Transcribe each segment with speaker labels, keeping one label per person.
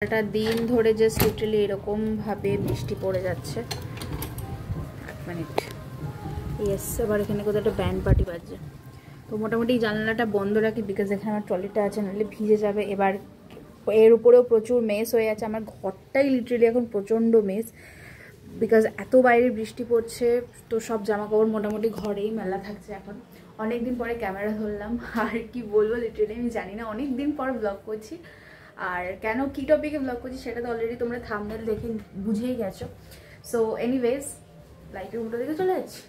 Speaker 1: একটা দিন ধরে জাস্ট লিটারালি এরকম ভাবে বৃষ্টি পড়ে যাচ্ছে। এক মিনিট, ইয়েস, এবার এখানে কোথাও একটা ব্যান্ড পার্টি বাজছে। তো মোটামুটি জানলাটা বন্ধ রাখি বিকজ এখানে আমার ট্রলিটা আছে, নাহলে ভিজে যাবে। এবার এর উপরেও প্রচুর মেস হয়ে আছে, আমার ঘরটাই লিটারালি এখন প্রচণ্ড মেস বিকজ এত বাইরে বৃষ্টি পড়ছে। তো সব জামা কাপড় মোটামুটি ঘরেই মেলা থাকছে। এখন অনেক দিন পরে ক্যামেরা ধরলাম, আর কি বলবো লিটারালি আমি জানি না, অনেক দিন পর ব্লগ করছি। আর কেন কী টপিকে ব্লগ করছি সেটা তো অলরেডি তোমরা থাম্বনেল দেখে বুঝেই গেছো। সো এনিওয়েজ, লাইটের উল্টো দিকে চলে যাচ্ছি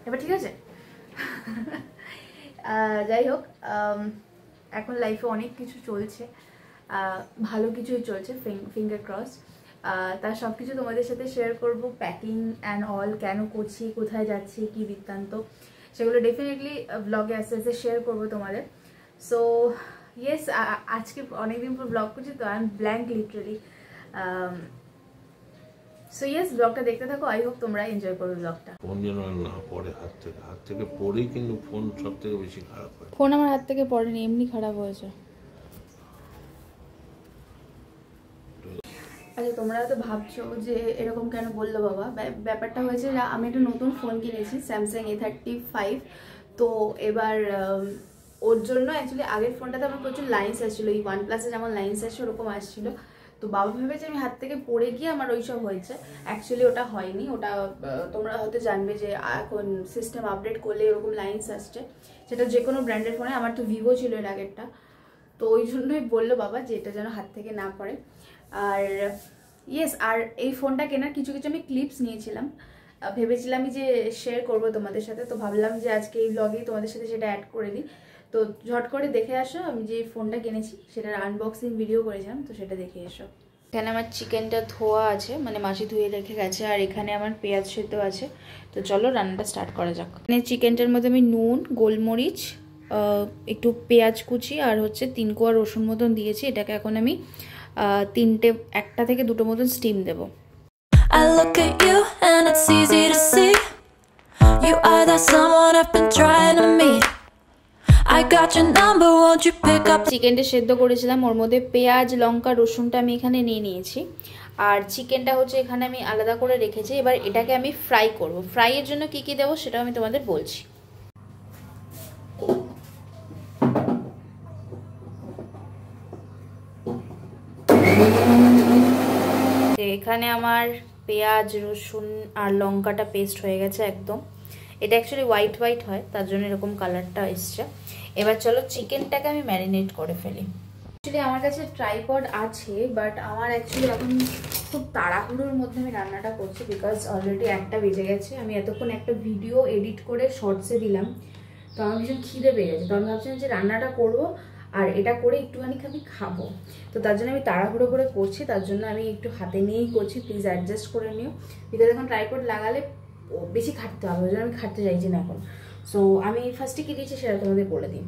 Speaker 1: এবার, ঠিক আছে? যাই হোক, এখন লাইফে অনেক কিছু চলছে, ভালো কিছুই চলছে, ফিঙ্গার ক্রস। তার সব কিছু তোমাদের সাথে শেয়ার করব, প্যাকিং অ্যান্ড অল, কেন করছি, কোথায় যাচ্ছি, কী বৃত্তান্ত, সেগুলো ডেফিনেটলি ব্লগে আস্তে আস্তে শেয়ার করবো তোমাদের। সো ইয়েস, আজকে অনেকদিন পর ব্লগ করছি, তো I am blank literally. So yes, ব্লগটা দেখতে থাকো, আই হোপ তোমরা এনজয় করবে ব্লগটা।
Speaker 2: ফোন যেন না পড়ে হাত থেকে পড়েই কিন্তু ফোন সব থেকে বেশি খারাপ হয়।
Speaker 1: ফোন আমার হাত থেকে পড়েনি, এমনি খারাপ হয়েছে। আচ্ছা, তোমরা তো ভাবছো যে এরকম কেন বললো বাবা। ব্যাপারটা হয়েছে যে আমি একটা নতুন ফোন কিনেছি, স্যামসাং A35। তো এবার ওর জন্য অ্যাকচুয়ালি আগের ফোনটাতে আমার প্রচুর লাইন্স আসছিলো, এই OnePlus-এ যেমন লাইন্স আসছে ওরকম আসছিলো। তো বাবা ভেবেছে আমি হাত থেকে পড়ে গিয়ে আমার ওইসব হয়েছে। অ্যাকচুয়ালি ওটা হয়নি, ওটা তোমরা হয়তো জানবে যে এখন সিস্টেম আপডেট করলে এরকম লাইন্স আসছে, সেটা যে কোনো ব্র্যান্ডের ফোনে। আমার তো ভিভো ছিল এর আগেরটা, তো ওই জন্যই বললো বাবা যে এটা যেন হাত থেকে না পড়ে। আর ইয়েস, আর এই ফোনটা কেনার কিছু কিছু আমি ক্লিপস নিয়েছিলাম, ভেবেছিলাম যে শেয়ার করবো তোমাদের সাথে। তো ভাবলাম যে আজকে এই ব্লগেই তোমাদের সাথে সেটা অ্যাড করে দিই। তো ঝট করে দেখে আসো, আমি যে ফোনটা কিনেছি সেটার আনবক্সিং ভিডিও করেছিলাম, তো সেটা দেখে এসো। এখানে আমার চিকেনটা ধোয়া আছে, মানে মাসি ধুয়ে রেখে গেছে, আর এখানে আমার পেঁয়াজ সেদ্ধ আছে। তো চলো রান্নাটা স্টার্ট করা যাক। এখানে চিকেনটার মধ্যে আমি নুন, গোলমরিচ, একটু পেঁয়াজ কুচি আর হচ্ছে 3 কোয়া রসুন মতন দিয়েছি। এটাকে এখন আমি একটা থেকে দুটো মতন স্টিম দেবো।
Speaker 3: I look at you and it's easy to see you are that someone I've been trying to meet. I got your number, won't you pick up?
Speaker 1: চিকেনটা সেদ্ধ করেছিলাম, ওর মধ্যে পেঁয়াজ, লঙ্কা, রসুনটা আমি এখানে নিয়ে নিয়েছি, আর চিকেনটা হচ্ছে এখানে আমি আলাদা করে রেখেছি। এবার এটাকে আমি ফ্রাই করব। ফ্রাইয়ের জন্য কি কি দেবো সেটাও আমি তোমাদের বলছি। এখানে আমার পেঁয়াজ, রসুন আর লঙ্কাটা পেস্ট হয়ে গেছে একদম। এটা অ্যাকচুয়ালি হোয়াইট হোয়াইট হয়, তার জন্য এরকম কালারটা এসছে। এবার চলো চিকেনটাকে আমি ম্যারিনেট করে ফেলি। অ্যাকচুয়ালি আমার কাছে ট্রাইপড আছে, বাট আমার অ্যাকচুয়ালি এখন খুব তাড়াহুড়োর মধ্যে আমি রান্নাটা করছি বিকজ অলরেডি 1টা বেজে গেছে। আমি এতক্ষণ একটা ভিডিও এডিট করে শর্টসে দিলাম, তো আমার ভীষণ খিদে পেয়ে গেছে। তো আমি ভাবছিলাম যে রান্নাটা করবো আর এটা করে একটুখানি আমি খাবো, তো তার জন্য আমি তাড়াহুড়ো করে করছি। তার জন্য আমি একটু হাতে নিয়েই করছি, প্লিজ অ্যাডজাস্ট করে নিও। বিকজ এখন ট্রাইপড লাগালে বেশি খাটতে হবে, ওই জন্য আমি খাটতে চাইছি না এখন। সো আমি ফার্স্টে কী দিচ্ছি সেটা তোমাদের বলে দিই।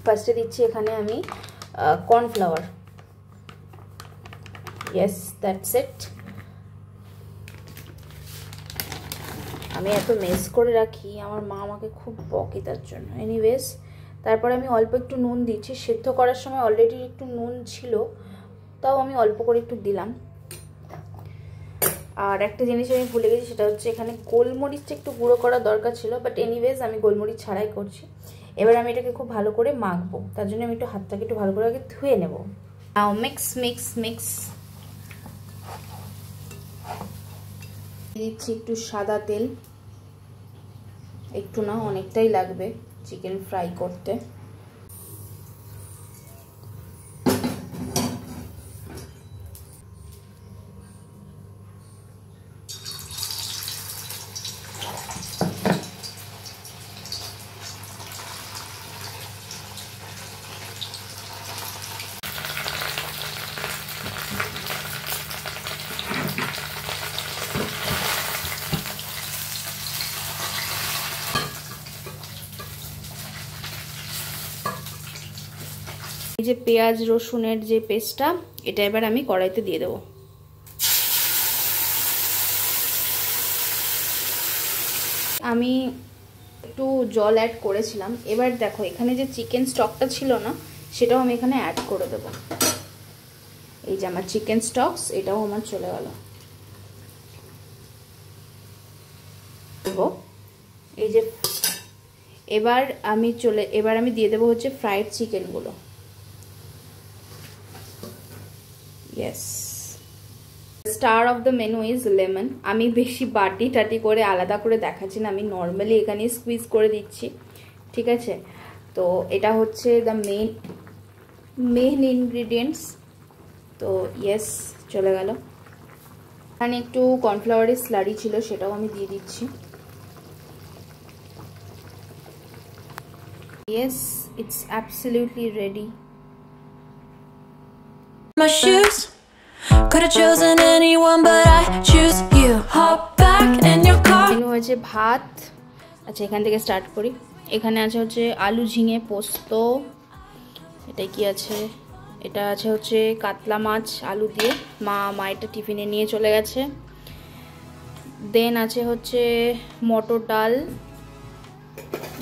Speaker 1: ফার্স্টে দিচ্ছি এখানে আমি কর্নফ্লাওয়ার, ইয়েস দ্যাটস ইট। আমি এত মেস করে রাখি, আমার মা আমাকে খুব বকে তার জন্য। এনিওয়েজ, তারপরে আমি অল্প একটু নুন দিচ্ছি। সেদ্ধ করার সময় অলরেডি একটু নুন ছিল, তাও আমি অল্প করে একটু দিলাম। আর একটা জিনিস আমি ভুলে গেছি, সেটা হচ্ছে এখানে গোলমরিচটা একটু গুঁড়ো করা দরকার ছিল, বাট এনিওয়েজ আমি গোলমরিচ ছাড়াই করছি। এবার আমি এটাকে খুব ভালো করে মাখবো, তার জন্য আমি একটু হাতটাকে একটু ভালো করে আগে ধুয়ে নেব। নাও মিক্স মিক্স মিক্স। দিচ্ছি একটু সাদা তেল, একটু না অনেকটাই লাগবে চিকেন ফ্রাই করতে। এই যে পেঁয়াজ রসুনের যে পেস্টটা, এটা এবার আমি কড়াইতে দিয়ে দেবো। আমি একটু জল অ্যাড করেছিলাম। এবার দেখো এখানে যে চিকেন স্টকটা ছিল না, সেটাও আমি এখানে অ্যাড করে দেবো। এই যে আমার চিকেন স্টকস, এটাও আমার চলে গেল। এই যে এবার আমি দিয়ে দেবো হচ্ছে ফ্রাইড চিকেনগুলো। Yes, star of the menu is lemon. আমি বেশি বাটি টাটি করে আলাদা করে দেখাচ্ছি না, আমি নর্মালি এখানে স্কুইজ করে দিচ্ছি, ঠিক আছে? তো এটা হচ্ছে দ্য মেইন ইনগ্রিডিয়েন্টস। তো ইয়েস, চলে গেল। এখানে একটু কর্নফ্লাওয়ারের স্লারি ছিল, সেটাও আমি দিয়ে দিচ্ছি। Yes, it's absolutely ready.
Speaker 3: My shoes. Could have chosen anyone, but I choose you. Hop back in your car.
Speaker 1: Menu হয়েছে ভাত। আচ্ছা, এখান থেকে স্টার্ট করি। এখানে আছে হচ্ছে আলু ঝিঙে পোস্ত। এটা কি আছে? এটা আছে হচ্ছে কাতলা মাছ আলু দিয়ে, মা এটা টিফিনে নিয়ে চলে গেছে। দেন আছে হচ্ছে মটর ডাল।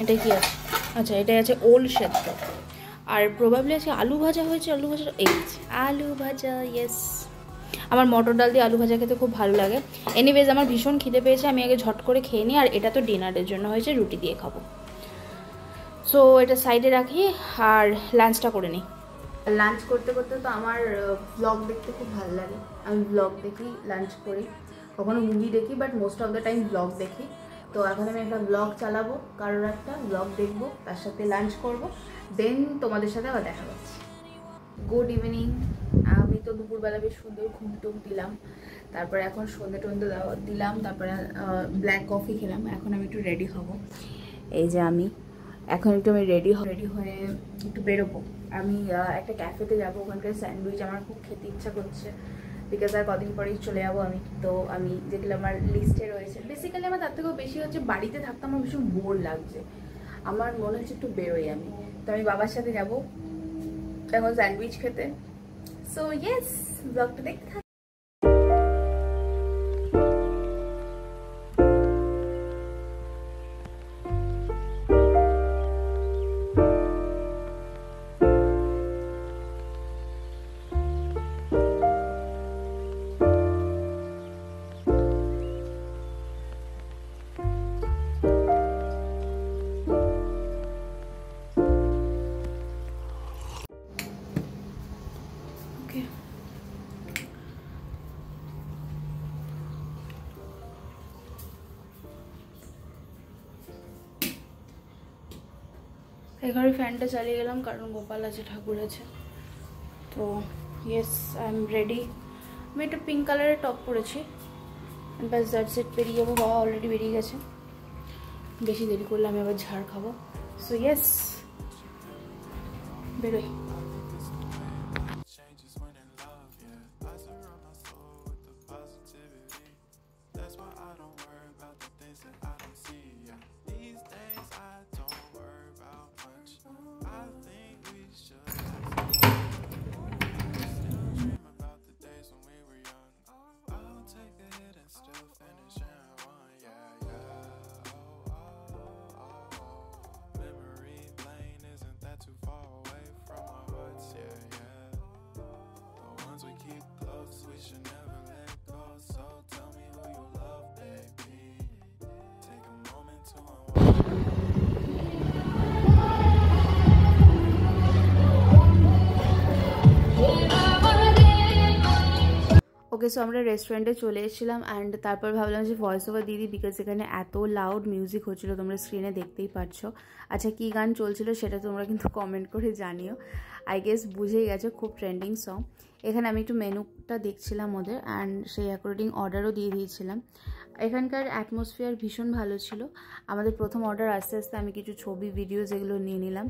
Speaker 1: এটা কি আছে? আচ্ছা, এটা আছে ওল সেদ্ধ। আর প্রবাবলি আছে আলু ভাজা হয়েছে, আলু ভাজা। ইয়েস, আমার মটর ডাল দিয়ে আলু ভাজা খেতে খুব ভালো লাগে। এনিওয়েজ, আমার ভীষণ খিদে পেয়েছে, আমি আগে ঝট করে খেয়ে নিই। আর এটা তো ডিনারের জন্য হয়েছে, রুটি দিয়ে খাবো। সো এটা সাইডে রাখি আর লাঞ্চটা করে নিই। লাঞ্চ করতে করতে তো আমার ব্লগ দেখতে খুব ভালো লাগে। আমি ব্লগ দেখি, লাঞ্চ করি, কখনো মুভি দেখি, but most of the time blog দেখি। তো এখন আমি একটা ব্লগ চালাবো, কারোর একটা ব্লগ দেখবো, তার সাথে লাঞ্চ করব, দেন তোমাদের সাথে আবার দেখা হচ্ছে। Good evening. আমি তো দুপুরবেলা বেশ সুন্দর ঘুম দিলাম, তারপরে এখন সন্ধে টন্ধে দিলাম, তারপরে ব্ল্যাক কফি খেলাম। এখন আমি একটু রেডি হব। এই যে আমি রেডি হয়ে একটু বেরোবো। আমি একটা ক্যাফেতে যাবো, ওখানকার স্যান্ডউইচ আমার খুব খেতে ইচ্ছা করছে, বিকজ আর কদিন পরেই চলে যাবো আমি। তো আমি যেগুলো আমার লিস্টে রয়েছে, বেসিক্যালি আমার তার থেকেও বেশি হচ্ছে বাড়িতে থাকতে আমার ভীষণ বোর লাগছে, আমার মনে হচ্ছে একটু বেরোই আমি। তো আমি বাবার সাথে যাবো এখন স্যান্ডউইচ খেতে। সো ইয়েস, ব্লগটা দেখতে থাক। এখানে ফ্যানটা চালিয়ে গেলাম কারণ গোপাল আছে, ঠাকুর আছে। তো ইয়েস, আই এম রেডি। আমি একটা পিঙ্ক কালারের টপ পরেছি, ব্যাস দ্যাটস ইট। বেরিয়ে যাবো, বাবা অলরেডি বেরিয়ে গেছে। বেশি দেরি করলে আমি আবার ঝাড় খাবো। সো ইয়েস, বেরোই। ওকে, সো আমরা রেস্টুরেন্টে চলে এসেছিলাম অ্যান্ড তারপর ভাবলাম যে ভয়েস ওভার দিয়ে দিই, বিকজ এখানে এত লাউড মিউজিক হচ্ছিলো, তোমরা স্ক্রিনে দেখতেই পাচ্ছ। আচ্ছা, কী গান চলছিল সেটা তোমরা কিন্তু কমেন্ট করে জানিও। আই গেস বুঝেই গেছো, খুব ট্রেন্ডিং সং। এখানে আমি একটু মেনুটা দেখছিলাম ওদের, অ্যান্ড সেই অ্যাকর্ডিং অর্ডারও দিয়ে দিয়েছিলাম। এখানকার অ্যাটমসফিয়ার ভীষণ ভালো ছিল। আমাদের প্রথম অর্ডার আস্তে আস্তে আমি কিছু ছবি ভিডিও যেগুলো নিয়ে নিলাম।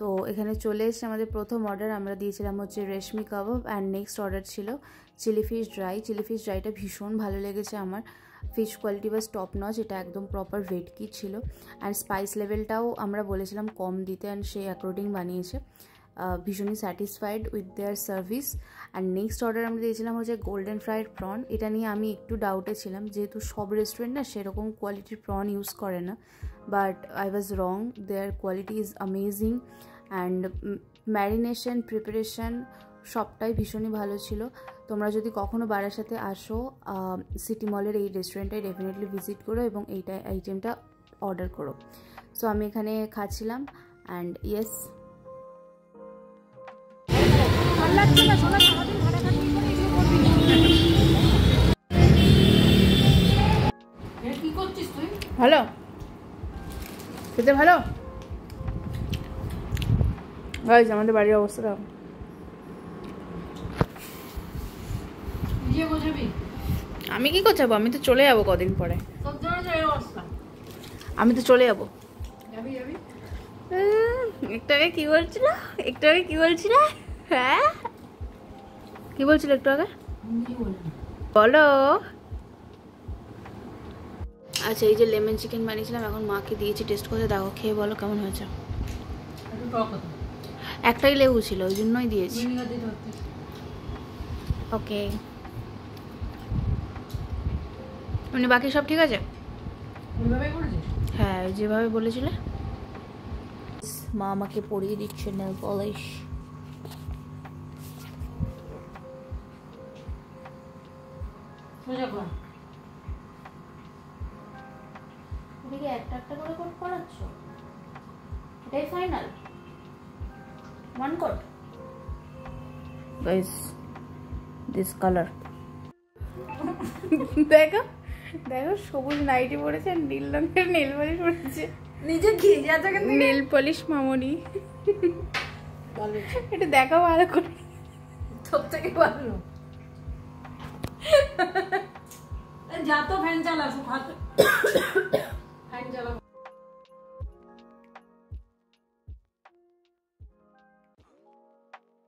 Speaker 1: তো এখানে চলে এসে আমাদের প্রথম অর্ডার আমরা দিয়েছিলাম হচ্ছে reshmi kebab, and next order ছিল chilli fish dry. Chilli fish ড্রাইটা ভীষণ ভালো লেগেছে আমার, fish quality was top notch, এটা একদম প্রপার ভেটকি ছিল। অ্যান্ড স্পাইস লেভেলটাও আমরা বলেছিলাম কম দিতে, অ্যান্ড সেই অ্যাকর্ডিং বানিয়েছে। ভীষণই satisfied with their service. And next order আমরা দিয়েছিলাম হচ্ছে গোল্ডেন ফ্রাইড প্রন। এটা নিয়ে আমি একটু ডাউটে ছিলাম, যেহেতু সব রেস্টুরেন্ট না সেরকম কোয়ালিটির প্রন ইউজ করে না, but I was wrong. There quality is amazing and marination preparation সবটাই ভীষণই ভালো ছিল। তোমরা যদি কখনো বারাসাতে আসো সিটি মলের এই রেস্টুরেন্টটায় ডেফিনেটলি ভিজিট করো এবং এইটা আইটেমটা অর্ডার করো। সো আমি এখানে খাচ্ছিলাম অ্যান্ড ইয়েস ভালো খেতে ভালো। গাইস আমাদের বাড়ির অবস্থাটা আমি কি করছাবো, আমি তো চলে যাবো কদিন পরে, আমি তো চলে যাবো। একটু আগে কি বলছিল, একটু আগে কি বলছিল, হ্যাঁ কি বলছিল একটু আগে বলো। আচ্ছা এই যে লেমন চিকেন বানিয়েছিলাম, এখন মাকে দিয়েছি টেস্ট করে, দেখো খেয়ে বলো কেমন হয়েছে। একটাই লেবু ছিল ওই জন্যই দিয়েছি। ওকে মানে বাকি সব ঠিক আছে? হ্যাঁ যেভাবে বলেছিলে। মা আমাকে পরিয়ে দিচ্ছে নেল পলিশ। একটা একটা করে কোট করাচ্ছ, এটাই final one coat guys this colour. দেখো দেখো সবুজ নাইটি পরেছে আর নীল রঙের নেল পলিশ পরেছে, নিজে ঘেজে আছে কিন্তু নেল পলিশ মামনি। এটা দেখো ভালো করে, সব থেকে ভালো।
Speaker 4: যা তো ফ্যান চালা, ফ্যান চালা।